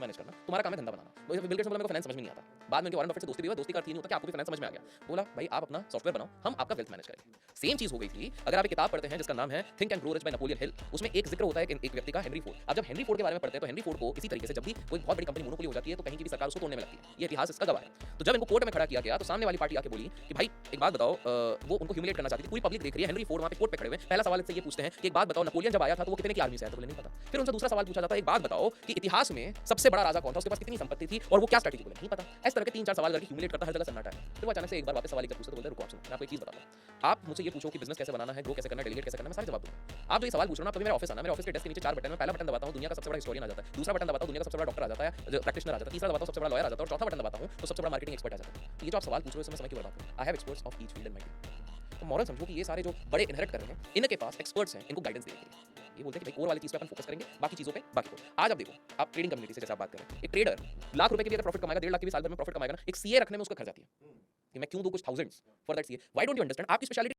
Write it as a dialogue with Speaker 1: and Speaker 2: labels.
Speaker 1: Manage करना, तुम्हारा काम है धंधा बनाना। बिल गेट्स ने बोला मेरे को फाइनेंस समझ में नहीं आता। बाद में उनके वॉरेन बफेट से दोस्ती भी हुआ, दोस्ती का अर्थ ये नहीं होता कि आपको भी फाइनेंस समझ में आ गया। बोला भाई आप अपना सॉफ्टवेयर बनाओ, हम आपका वेल्थ मैनेज करेंगे। सेम चीज हो गई थी। अगर आप एक किताब पढ़ते हैं जिसका नाम है think and grow rich by Napoleon Hill, उसमें एक जिक्र होता है एक व्यक्ति का, हेनरी फोर्ड। अब जब हेनरी फोर्ड के बारे में पढ़ते हैं तो हेनरी फोर्ड को इसी तरीके से जब भी कोई बहुत बड़ी कंपनी मोनोपोली हो जाती है तो कहीं की भी सरकार उसको तोड़ने में लगती है। ये इतिहास इसका गवाह है। तो जब इनको कोर्ट में खड़ा किया गया तो सामने वाली पार्टी आके बोली कि भाई एक बात बताओ, वो उनको ह्यूमिलेट करना चाहती थी, पूरी पब्लिक देख रही है, हेनरी फोर्ड वहां पे कोर्ट पे खड़े हुए। पहला सवाल इससे ये पूछते हैं कि एक बात बताओ, नेपोलियन जब आया था तो वो कितने की आर्मी से आया था? बोले नहीं पता। फिर उनसे दूसरा सवाल पूछा जाता है, एक बात बताओ कि इतिहास में सबसे बड़ा राजा कौन था, उसके पास कितनी संपत्ति थी और वो क्या स्ट्रेटजी? बोले नहीं पता। इस तरह के 3-4 सवाल करके ह्यूमिलेट करता, हर जगह सन्नाटा है। फिर वो अचानक से एक बार वापस सवाल लेकर पूछते तो बोलते रुको आप सुनो, मैं आपको एक चीज बताता हूं। आप मुझसे ये पूछो कि बिजनेस कैसे बनाना है, ग्रो कैसे करना है, डेलीगेट कैसे करना है, मैं सारे जवाब दूंगा। आप जो ये सवाल पूछ रहे हो ना, कभी मेरे ऑफिस आना, मेरे ऑफिस के डेस्क के नीचे 4 बटन है। पहला बटन दबाता हूं, दुनिया का सबसे बड़ा हिस्टोरियन आ जाता है। दूसरा बटन दबाता हूं, दुनिया का सबसे बड़ा डॉक्टर आ जाता है, जो प्रैक्टिशनर आ जाता है। तीसरा दबाता हूं, सबसे बड़ा लॉयर आ जाता है। और चौथा बटन दबाता हूं तो सबसे बड़ा मार्केटिंग एक्सपर्ट आ जाता है। तो ये जो आप सवाल पूछ रहे हो इसमें समय क्यों बर्बाद करूं? I have experts of each field in my team. तो मॉरल समझो कि ये सारे जो बड़े इनहेरिट कर रहे हैं, इनके पास एक्सपर्ट्स हैं, इनको गाइडेंस देने के लिए। ये बोलते हैं कि भाई कोर वाली चीज पे अपन फोकस करेंगे, बाकी चीजों पे बाकी को। आज आप देखो, आप ट्रेडिंग कम्युनिटी से जैसे आप बात कर रहे हैं, एक ट्रेडर लाख रुपए के भी अगर प्रॉफिट कमाएगा, 1.5 लाख के भी साल भर में प्रॉफिट कमाएगा ना, एक सीए रखने में उसका खर्च आती है कि मैं क्यों दूं कुछ thousands for that CA. Why don't you understand? आपकी स्पेशलिटी